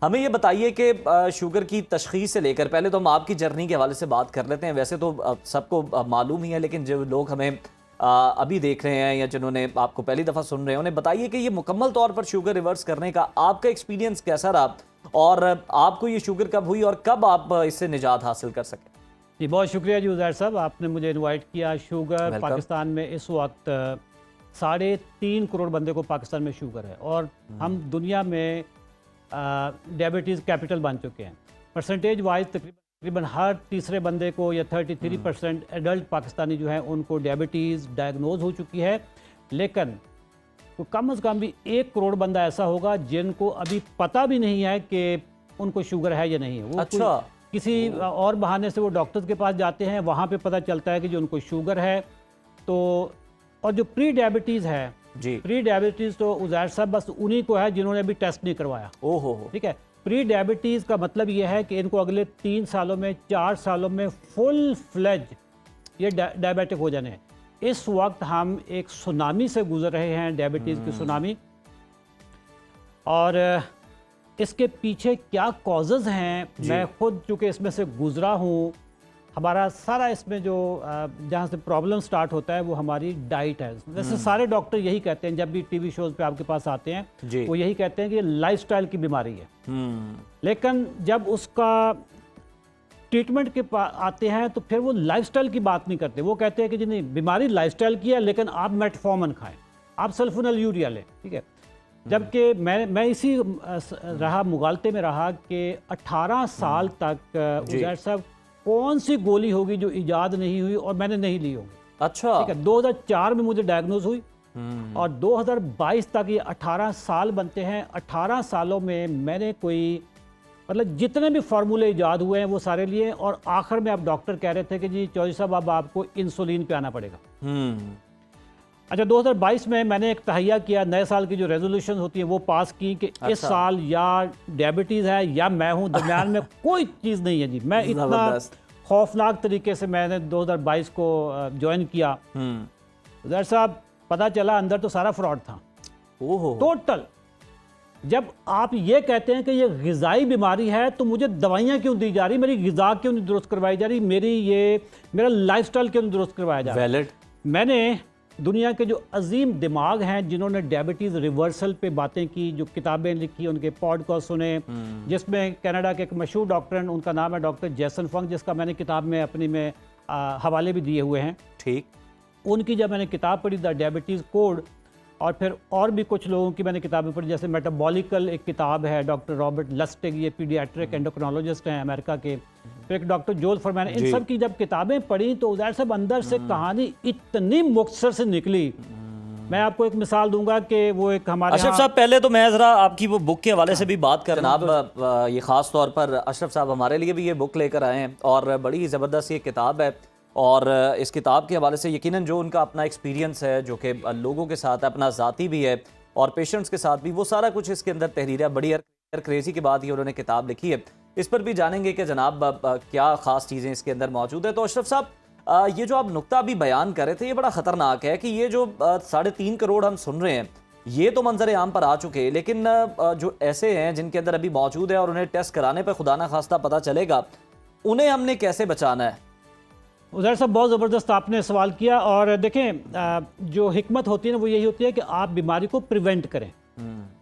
हमें ये बताइए कि शुगर की तशख़ीस से लेकर पहले तो हम आपकी जर्नी के हवाले से बात कर लेते हैं। वैसे तो सबको मालूम ही है, लेकिन जो लोग हमें अभी देख रहे हैं या जिन्होंने आपको पहली दफ़ा सुन रहे हैं, उन्हें बताइए कि ये मुकम्मल तौर पर शुगर रिवर्स करने का आपका एक्सपीरियंस कैसा रहा और आपको ये शुगर कब हुई और कब आप इससे निजात हासिल कर सकें। जी बहुत शुक्रिया जी उज़ैर साहब, आपने मुझे इनवाइट किया। शुगर पाकिस्तान में इस वक्त 3.5 करोड़ बंदे को पाकिस्तान में शुगर है और हम दुनिया में डायबिटीज़ कैपिटल बन चुके हैं। परसेंटेज वाइज तकरीबन हर तीसरे बंदे को या 33% एडल्ट पाकिस्तानी जो हैं उनको डायबिटीज़ डायग्नोज हो चुकी है। लेकिन तो कम से कम भी 1 करोड़ बंदा ऐसा होगा जिनको अभी पता भी नहीं है कि उनको शुगर है या नहीं है। वो अच्छा, किसी और बहाने से वो डॉक्टर्स के पास जाते हैं, वहाँ पे पता चलता है कि जो उनको शुगर है। तो और जो प्री डायबिटीज़ है जी, प्री डायबिटीज़ तो उज़ैर साहब बस उन्हीं को है जिन्होंने अभी टेस्ट नहीं करवाया। ओहो, ठीक है। प्री डायबिटीज़ का मतलब ये है कि इनको अगले 3 सालों में 4 सालों में फुल फ्लेज ये डायबिटिक हो जाने हैं। इस वक्त हम एक सुनामी से गुजर रहे हैं, डायबिटीज़ की सुनामी। और इसके पीछे क्या कॉजेज़ हैं, मैं खुद चूँकि इसमें से गुजरा हूँ। हमारा सारा इसमें जो जहाँ से प्रॉब्लम स्टार्ट होता है वो हमारी डाइट है। वैसे सारे डॉक्टर यही कहते हैं जब भी टीवी शोज़ पे आपके पास आते हैं, वो यही कहते हैं कि लाइफस्टाइल की बीमारी है। लेकिन जब उसका ट्रीटमेंट के आते हैं तो फिर वो लाइफस्टाइल की बात नहीं करते। वो कहते हैं कि जी नहीं, बीमारी लाइफस्टाइल की है, लेकिन आप मेटफॉर्मन खाएं, आप सल्फोनल यूरिया लें। ठीक है। जबकि मैं इसी मुगालते में रहा कि 18 साल तक उज़ैर साहब कौन सी गोली होगी जो इजाद नहीं हुई और मैंने नहीं ली होगी। अच्छा, ठीक है। 2004 में मुझे डायग्नोज हुई और 2022 तक ये 18 साल बनते हैं। 18 सालों में मैंने कोई मतलब जितने भी फार्मूले इजाद हुए हैं वो सारे लिए, और आखिर में अब डॉक्टर कह रहे थे कि जी चौधरी साहब अब आपको इंसुलिन पे आना पड़ेगा। अच्छा, 2022 में मैंने एक तहैया किया, नए साल की जो रेजोल्यूशन होती है वो पास की कि इस साल या डायबिटीज़ है या मैं हूँ, दरमियान में कोई चीज़ नहीं है जी। मैं इतना खौफनाक तरीके से मैंने 2022 को ज्वाइन किया। उज़ैर साहब पता चला अंदर तो सारा फ्रॉड था, ओहो, टोटल। जब आप ये कहते हैं कि ये ग़िज़ाई बीमारी है तो मुझे दवाइयाँ क्यों दी जा रही, मेरी ग़िज़ा क्यों नहीं दुरुस्त करवाई जा रही, मेरा लाइफस्टाइल क्यों नहीं दुरुस्त करवाया जा रहा। मैंने दुनिया के जो अजीम दिमाग हैं जिन्होंने डायबिटीज़ रिवर्सल पे बातें की, जो किताबें लिखी, उनके पॉडकास्ट सुने, जिसमें कनाडा के एक मशहूर डॉक्टर हैं, उनका नाम है डॉक्टर जैसन फंग, जिसका मैंने किताब में अपनी में हवाले भी दिए हुए हैं। ठीक। उनकी जब मैंने किताब पढ़ी द डायबिटीज़ कोड, और फिर और भी कुछ लोगों की मैंने किताबें पढ़ी, जैसे मेटाबॉलिकल एक किताब है, डॉक्टर रॉबर्ट लस्टिग, ये पीडियाट्रिक एंडोक्रोनोलॉजिस्ट हैं अमेरिका के, फिर एक डॉक्टर जोल फरमैन। इन सब की जब किताबें पढ़ी तो उधर से अंदर से कहानी इतनी मुख्तसर से निकली। मैं आपको एक मिसाल दूंगा कि वो एक हमारे अशरफ साहब, पहले तो मैं ज़रा आपकी वो बुक के हवाले से भी बात करना। आप ये ख़ास तौर पर अशरफ साहब हमारे लिए भी ये बुक लेकर आए हैं और बड़ी ही ज़बरदस्त ये किताब है। और इस किताब के हवाले से यकीनन जो उनका अपना एक्सपीरियंस है, जो कि लोगों के साथ अपना ज़ाती भी है और पेशेंट्स के साथ भी, वो सारा कुछ इसके अंदर तहरीर है। बड़ी क्रेज़ी की बात ये उन्होंने किताब लिखी है। इस पर भी जानेंगे कि जनाब क्या ख़ास चीज़ें इसके अंदर मौजूद है। तो अशरफ साहब, ये जो आप नुक्ता अभी बयान कर रहे थे, ये बड़ा ख़तरनाक है कि ये जो 3.5 करोड़ हम सुन रहे हैं, ये तो मंजर आम पर आ चुके हैं, लेकिन जो ऐसे हैं जिनके अंदर अभी मौजूद है और उन्हें टेस्ट कराने पर खुदा ना खास्ता पता चलेगा, उन्हें हमने कैसे बचाना है? उज़ैर साहब बहुत ज़बरदस्त आपने सवाल किया। और देखें, जो हिकमत होती है ना वो यही होती है कि आप बीमारी को प्रिवेंट करें।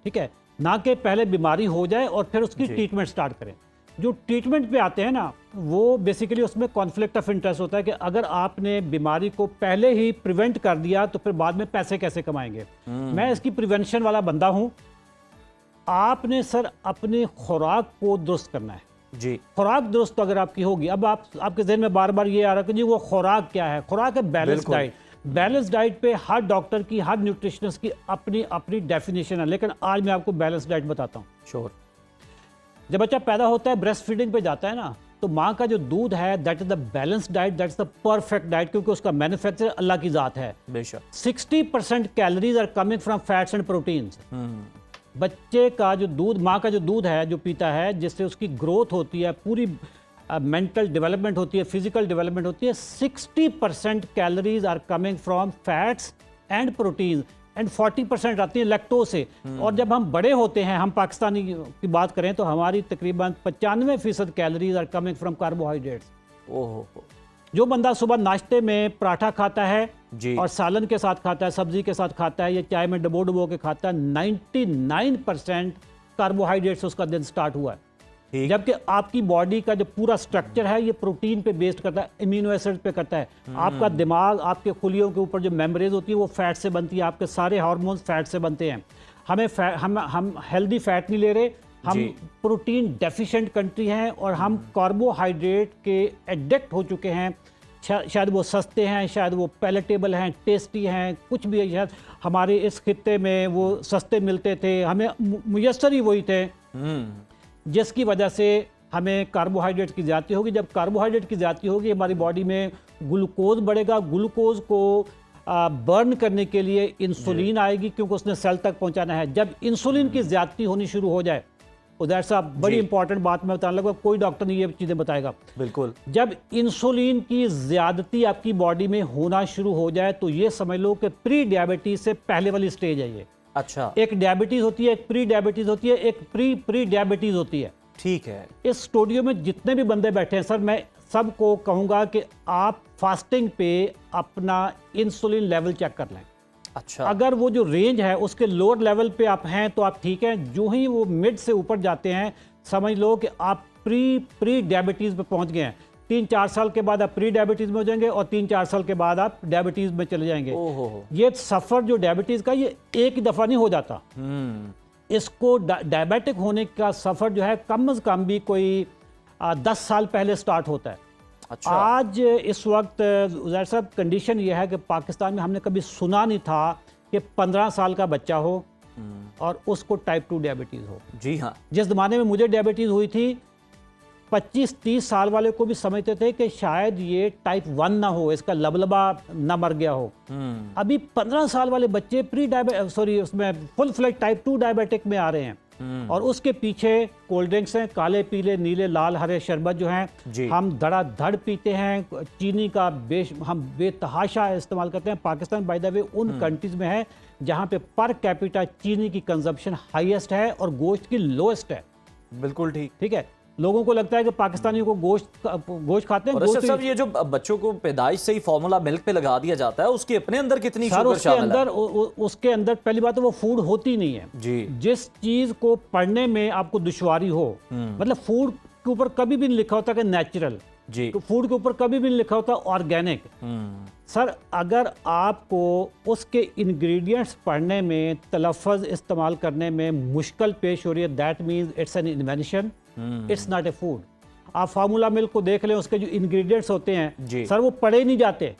ठीक है, ना कि पहले बीमारी हो जाए और फिर उसकी ट्रीटमेंट स्टार्ट करें। जो ट्रीटमेंट पे आते हैं ना, वो बेसिकली उसमें कॉन्फ्लिक्ट ऑफ इंटरेस्ट होता है कि अगर आपने बीमारी को पहले ही प्रिवेंट कर दिया तो फिर बाद में पैसे कैसे कमाएंगे। मैं इसकी प्रिवेंशन वाला बंदा हूँ। आपने सर अपनी खुराक को दुरुस्त करना है जी। खुराक दुरुस्त तो अगर आपकी होगी, अब आपके जहन में बार बार ये आ रहा है कि जी वो खुराक क्या है। खुराक है बैलेंस डाइट। बैलेंस डाइट पे हर डॉक्टर की, हर न्यूट्रिशनिस्ट की अपनी अपनी डेफिनेशन है, लेकिन आज मैं आपको बैलेंस डाइट बताता हूँ। श्योर। जब बच्चा पैदा होता है, ब्रेस्ट फीडिंग पे जाता है ना, तो माँ का जो दूध है that is the balance diet, that is the perfect diet, क्योंकि उसका मैन्युफैक्चर अल्लाह की ज़ात है। बेशक 60% calories are coming from fats and proteins. बच्चे का जो दूध, माँ का जो दूध है जो पीता है, जिससे उसकी ग्रोथ होती है, पूरी मेंटल डेवलपमेंट होती है, फिजिकल डेवलपमेंट होती है, 60% calories are coming from fats and proteins. And 40% आती है लैक्टोज से। और जब हम बड़े होते हैं, हम पाकिस्तानी की बात करें तो हमारी तकरीबन 95% calories are coming from carbohydrates. ओहो, जो बंदा सुबह नाश्ते में पराठा खाता है जी। और सालन के साथ खाता है, सब्जी के साथ खाता है, या चाय में डबो डबो के खाता है, 99% कार्बोहाइड्रेट्स उसका दिन स्टार्ट हुआ है। ठीक। जबकि आपकी बॉडी का जो पूरा स्ट्रक्चर है ये प्रोटीन पे बेस्ड करता है, इम्यूनो एसिड पे करता है। आपका दिमाग, आपके खुलियों के ऊपर जो मेम्ब्रेन होती है वो फैट से बनती है, आपके सारे हार्मोन्स फैट से बनते हैं। हम हेल्दी फैट नहीं ले रहे, हम प्रोटीन डेफिशिएंट कंट्री हैं और हम कार्बोहाइड्रेट के एडिक्ट हो चुके हैं। शायद वो सस्ते हैं, शायद वो पैलेटेबल हैं, टेस्टी हैं, कुछ भी है। शायद हमारे इस खित्ते में वो सस्ते मिलते थे, हमें मुयस्सर ही वही थे, जिसकी वजह से हमें कार्बोहाइड्रेट की ज़्यादती होगी। जब कार्बोहाइड्रेट की ज़्यादती होगी हमारी बॉडी में ग्लूकोज बढ़ेगा, ग्लूकोज को बर्न करने के लिए इंसुलिन आएगी क्योंकि उसने सेल तक पहुंचाना है। जब इंसुलिन की ज़्यादती होनी शुरू हो जाए, उधर साहब बड़ी इंपॉर्टेंट बात मैं बताने लगा, कोई डॉक्टर नहीं ये चीज़ें बताएगा। बिल्कुल। जब इंसुलिन की ज़्यादती आपकी बॉडी में होना शुरू हो जाए तो ये समझ लो कि प्री डायबिटीज़ से पहले वाली स्टेज है ये। अच्छा। एक डायबिटीज़ होती है, एक प्री डायबिटीज़ होती है, एक प्री डायबिटीज़ होती है। ठीक है। इस स्टूडियो में जितने भी बंदे बैठे हैं सर, मैं सबको कहूँगा कि आप फास्टिंग पे अपना इंसुलिन लेवल चेक कर लें। अच्छा। अगर वो जो रेंज है उसके लोअर लेवल पे आप हैं तो आप ठीक हैं। जो ही वो मिड से ऊपर जाते हैं समझ लो कि आप प्री डायबिटीज़ पे पहुंच गए हैं। 3-4 साल के बाद आप प्री डायबिटीज़ में हो जाएंगे और 3-4 साल के बाद आप डायबिटीज़ में चले जाएंगे। ये सफ़र जो डायबिटीज़ का ये एक ही दफ़ा नहीं हो जाता। इसको डायबिटिक होने का सफ़र जो है कम से कम भी कोई 10 साल पहले स्टार्ट होता है। अच्छा। आज इस वक्त उज़ैर साहब कंडीशन ये है कि पाकिस्तान में हमने कभी सुना नहीं था कि 15 साल का बच्चा हो और उसको टाइप 2 डायबिटीज़ हो। जी हाँ। जिस ज़माने में मुझे डायबिटीज़ हुई थी 25-30 साल वाले को भी समझते थे कि शायद ये टाइप 1 ना हो, इसका लबलबा ना मर गया हो। अभी 15 साल वाले बच्चे उसमें फुल फ्लेज टाइप 2 डायबिटिक में आ रहे हैं। और उसके पीछे कोल्ड ड्रिंक्स हैं, काले पीले नीले लाल हरे शरबत जो हैं हम धड़ाधड़ पीते हैं। चीनी का हम बेतहाशा इस्तेमाल करते हैं। पाकिस्तान बाय द वे उन कंट्रीज में है जहाँ पे पर कैपिटा चीनी की कंजप्शन हाईएस्ट है और गोश्त की लोएस्ट है। बिल्कुल ठीक है। लोगों को लगता है कि पाकिस्तानियों को गोश्त खाते हैं। और अशरफ साहब, ये जो बच्चों को पैदाइश से ही फार्मूला मिल्क पे लगा दिया जाता है, उसके अपने अंदर कितनी शुगर शामिल है? उसके अंदर पहली बात तो वो फूड होती नहीं है जी। जिस चीज को पढ़ने में आपको दुश्वारी हो, मतलब फूड के ऊपर कभी भी नहीं लिखा होता कि नेचुरल जी, तो फूड के ऊपर कभी भी नहीं लिखा होता ऑर्गेनिक। सर, अगर आपको उसके इंग्रेडिएंट्स पढ़ने में, तलफ़्फ़ुज़ इस्तेमाल करने में मुश्किल पेश हो रही है, that means it's an invention, it's not a food. आप फार्मूला मिल्क को देख लें, उसके जो इंग्रेडिएंट्स होते हैं सर वो पढ़े नहीं जाते।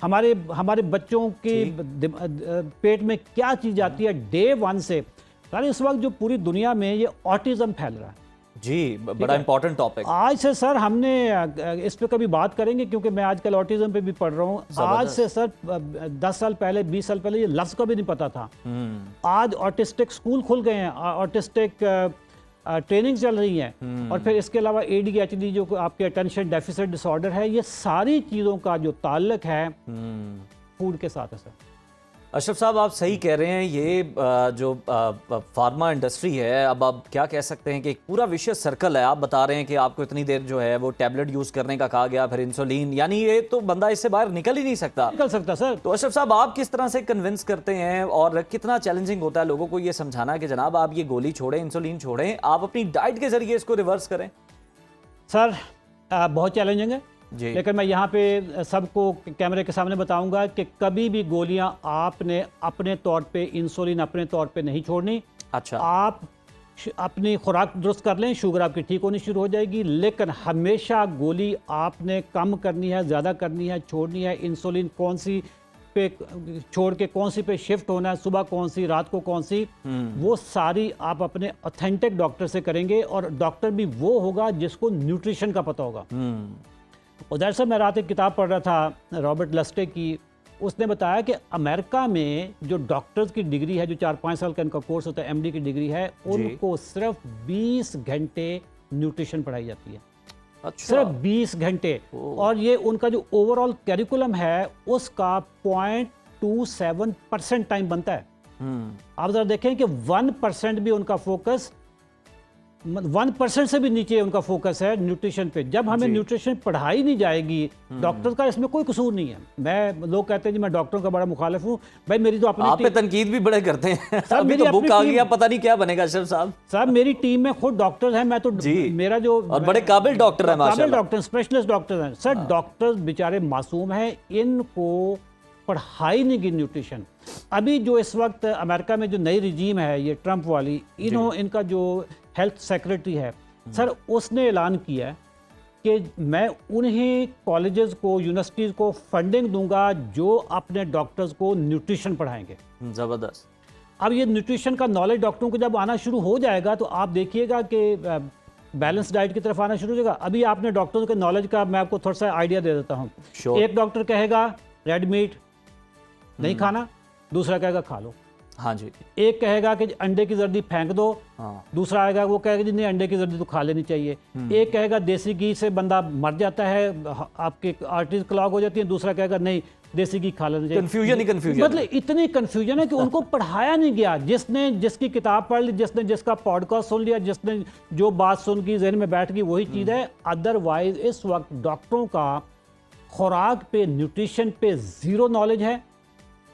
हमारे बच्चों के पेट में क्या चीज़ आती है डे 1 से। सर इस वक्त जो पूरी दुनिया में ये ऑटिज़म फैल रहा है जी, बड़ा इंपॉर्टेंट टॉपिक। आज से सर हमने इस पे कभी बात करेंगे क्योंकि मैं आजकल ऑटिज्म पे भी पढ़ रहा हूँ। आज से सर 10 साल पहले 20 साल पहले ये लफ्ज़ का भी नहीं पता था। आज ऑटिस्टिक स्कूल खुल गए हैं, ऑटिस्टिक ट्रेनिंग चल रही है। और फिर इसके अलावा ADHD जो आपके अटेंशन डेफिसिट डिसऑर्डर है, ये सारी चीज़ों का जो ताल्लुक है फूड के साथ है सर। अशरफ साहब, आप सही कह रहे हैं। ये जो फार्मा इंडस्ट्री है, अब आप क्या कह सकते हैं कि एक पूरा विशेष सर्कल है। आप बता रहे हैं कि आपको इतनी देर जो है वो टैबलेट यूज़ करने का कहा गया, फिर इंसुलिन, यानी ये तो बंदा इससे बाहर निकल ही नहीं सकता सर। तो अशरफ साहब, आप किस तरह से कन्विंस करते हैं और कितना चैलेंजिंग होता है लोगों को ये समझाना कि जनाब आप ये गोली छोड़ें, इंसुलिन छोड़ें, आप अपनी डाइट के जरिए इसको रिवर्स करें? सर बहुत चैलेंजिंग है, लेकिन मैं यहाँ पे सबको कैमरे के सामने बताऊंगा कि कभी भी गोलियां आपने अपने तौर पे, इंसुलिन अपने तौर पे नहीं छोड़नी। अच्छा। आप अपनी खुराक दुरुस्त कर लें, शुगर आपकी ठीक होनी शुरू हो जाएगी, लेकिन हमेशा गोली आपने कम करनी है, ज़्यादा करनी है, छोड़नी है। इंसुलिन कौन सी पे छोड़ के कौन सी पे शिफ्ट होना है, सुबह कौन सी, रात को कौन सी, वो सारी आप अपने ऑथेंटिक डॉक्टर से करेंगे। और डॉक्टर भी वो होगा जिसको न्यूट्रिशन का पता होगा। उधर से मैं रात एक किताब पढ़ रहा था रॉबर्ट लस्टे की। उसने बताया कि अमेरिका में जो डॉक्टर्स की डिग्री है, जो 4-5 साल का इनका कोर्स होता है, MD की डिग्री है, उनको सिर्फ 20 घंटे न्यूट्रिशन पढ़ाई जाती है। अच्छा। सिर्फ 20 घंटे। और ये उनका जो ओवरऑल कैरिकुलम है उसका 0.27% टाइम बनता है। आप जरा देखें कि 1% भी उनका फोकस, 1% से भी नीचे उनका फोकस है न्यूट्रिशन पे। जब हमें न्यूट्रिशन पढ़ाई नहीं जाएगी, डॉक्टर का इसमें कोई कसूर नहीं है। लोग कहते हैं जी मैं डॉक्टरों का बड़ा मुखालिफ हूँ, भाई मेरी तो अपनी आप पे तनकीद भी बड़े करते हैं। साहब अभी तो बुक आ गया, पता नहीं क्या बनेगा अशरफ साहब। साहब मेरी टीम में खुद डॉक्टर हैं, मैं तो मेरा जो और बड़े काबिल डॉक्टर हैं, काबिल डॉक्टर, स्पेशलिस्ट डॉक्टर हैं सर। डॉक्टर्स बेचारे मासूम हैं, इनको पढ़ाई नहीं की न्यूट्रिशन। अभी जो इस वक्त अमेरिका में जो नई रिजीम है ये ट्रंप वाली, इनका जो हेल्थ सेक्रेटरी है सर, उसने ऐलान किया कि मैं उन्हीं कॉलेजेस को, यूनिवर्सिटीज़ को फंडिंग दूंगा जो अपने डॉक्टर्स को न्यूट्रिशन पढ़ाएंगे। ज़बरदस्त। अब ये न्यूट्रिशन का नॉलेज डॉक्टरों को जब आना शुरू हो जाएगा तो आप देखिएगा कि बैलेंस डाइट की तरफ आना शुरू हो जाएगा। अभी आपने डॉक्टरों के नॉलेज का मैं आपको थोड़ा सा आइडिया दे देता हूँ। एक डॉक्टर कहेगा रेड मीट नहीं खाना, दूसरा कहेगा खा लो। हाँ जी। एक कहेगा कि अंडे की जर्दी फेंक दो, दूसरा आएगा वो कहेगा जी नहीं अंडे की जर्दी तो खा लेनी चाहिए। एक कहेगा देसी घी से बंदा मर जाता है, आपके आर्टरीज क्लॉग हो जाती है, दूसरा कहेगा नहीं देसी घी खा लेना चाहिए। कंफ्यूजन ही कंफ्यूजन, मतलब इतनी कंफ्यूजन है कि उनको पढ़ाया नहीं गया। जिसने जिसकी किताब पढ़ ली, जिसने जिसका पॉडकास्ट सुन लिया, जिसने जो बात सुन की जहन में बैठ गई वही चीज़ है। अदरवाइज इस वक्त डॉक्टरों का खुराक पे, न्यूट्रिशन पे ज़ीरो नॉलेज है।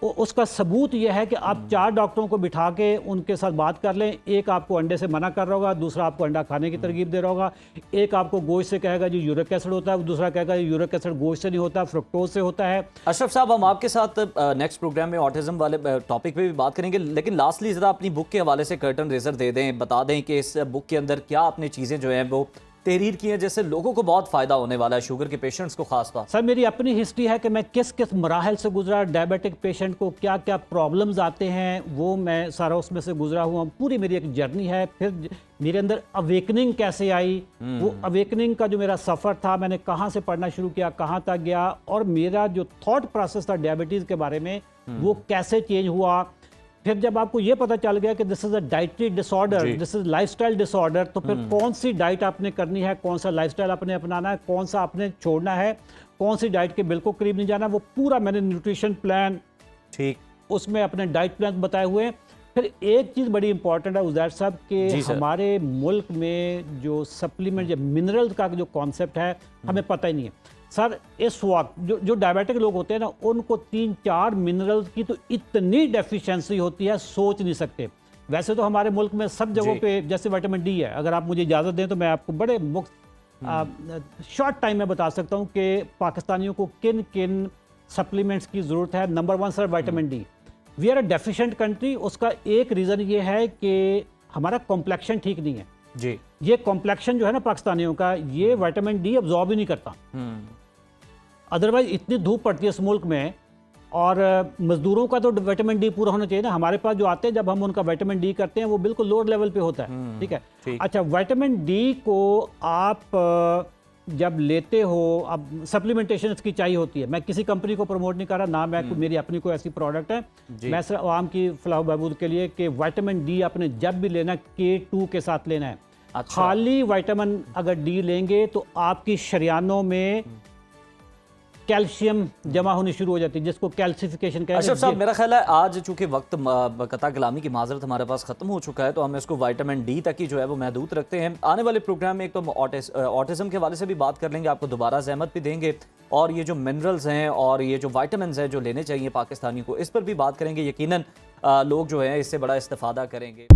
उसका सबूत यह है कि आप 4 डॉक्टरों को बिठा के उनके साथ बात कर लें, एक आपको अंडे से मना कर रहा होगा, दूसरा आपको अंडा खाने की तरकीब दे रहा होगा, एक आपको गोश्त से कहेगा जी यूरिक एसिड होता है, दूसरा कहेगा यूरिक एसिड गोश्त से नहीं होता, फ्रुक्टोज से होता है। अशरफ साहब, हम आपके साथ नेक्स्ट प्रोग्राम में ऑटिज्म वाले टॉपिक पे भी बात करेंगे, लेकिन लास्टली ज़रा अपनी बुक के हवाले से कर्टन रेजर दे दें, बता दें कि इस बुक के अंदर क्या आपने चीज़ें जो हैं वो तहरीर की है जैसे लोगों को बहुत फ़ायदा होने वाला है, शुगर के पेशेंट्स को खास बात। सर मेरी अपनी हिस्ट्री है कि मैं किस किस मराहल से गुजरा, डायबिटिक पेशेंट को क्या क्या प्रॉब्लम्स आते हैं वो मैं सारा उसमें से गुजरा हुआ, पूरी मेरी एक जर्नी है। फिर मेरे अंदर अवेकनिंग कैसे आई, वो अवेकनिंग का जो मेरा सफ़र था, मैंने कहाँ से पढ़ना शुरू किया, कहाँ तक गया, और मेरा जो थॉट प्रोसेस था डायबिटीज़ के बारे में वो कैसे चेंज हुआ। फिर जब आपको ये पता चल गया कि this is a dietary disorder, this is lifestyle disorder, तो फिर कौन सी डाइट आपने करनी है, कौन सा लाइफस्टाइल आपने अपनाना है, कौन सा आपने छोड़ना है, कौन सी डाइट के बिल्कुल करीब नहीं जाना, वो पूरा मैंने न्यूट्रिशन प्लान, ठीक, उसमें अपने डाइट प्लान बताए हुए हैं। फिर एक चीज़ बड़ी इंपॉर्टेंट है उज़ैर साहब के हमारे मुल्क में जो सप्लीमेंट या मिनरल्स का जो कॉन्सेप्ट है हमें पता ही नहीं है सर। इस वक्त जो डायबिटिक लोग होते हैं ना, उनको 3-4 मिनरल्स की तो इतनी डेफिशिएंसी होती है, सोच नहीं सकते। वैसे तो हमारे मुल्क में सब जगहों पे जैसे विटामिन डी है, अगर आप मुझे इजाज़त दें तो मैं आपको बड़े शॉर्ट टाइम में बता सकता हूँ कि पाकिस्तानियों को किन किन सप्लीमेंट्स की ज़रूरत है। Number 1 sir vitamin D. We are a deficient country. उसका एक रीज़न ये है कि हमारा कॉम्प्लेक्शन ठीक नहीं है जी। ये कॉम्प्लेक्शन जो है ना पाकिस्तानियों का, ये विटामिन डी अब्जॉर्ब ही नहीं करता। अदरवाइज इतनी धूप पड़ती है इस मुल्क में, और मजदूरों का तो विटामिन डी पूरा होना चाहिए ना। हमारे पास जो आते हैं जब हम उनका विटामिन डी करते हैं वो बिल्कुल लोअर लेवल पे होता है, ठीक है। अच्छा, विटामिन डी को आप जब लेते हो, अब सप्लीमेंटेशन इसकी चाहिए होती है। मैं किसी कंपनी को प्रमोट नहीं कर रहा ना, मैं मेरी अपनी कोई ऐसी प्रोडक्ट है, मैं सिर्फ आवाम की फलाह बहबूद के लिए कि विटामिन डी आपने जब भी लेना K2 के साथ लेना है। अच्छा। खाली विटामिन अगर डी लेंगे तो आपकी शरियानों में कैल्शियम जमा होनी शुरू हो जाती है, जिसको कैल्सिफिकेशन कहते हैं। अशरफ साहब, मेरा ख्याल है आज चूंकि वक्त कता कलामी की माजरत हमारे पास ख़त्म हो चुका है, तो हम इसको विटामिन डी तक ही जो है वो महदूद रखते हैं। आने वाले प्रोग्राम में एक तो ऑटिज्म के हवाले से भी बात कर लेंगे, आपको दोबारा ज़हमत भी देंगे, और ये जो मिनरल्स हैं और ये जो विटामिन हैं जो लेने चाहिए पाकिस्तानी को, इस पर भी बात करेंगे। यकीनन लोग जो है इससे बड़ा इस्तेफादा करेंगे।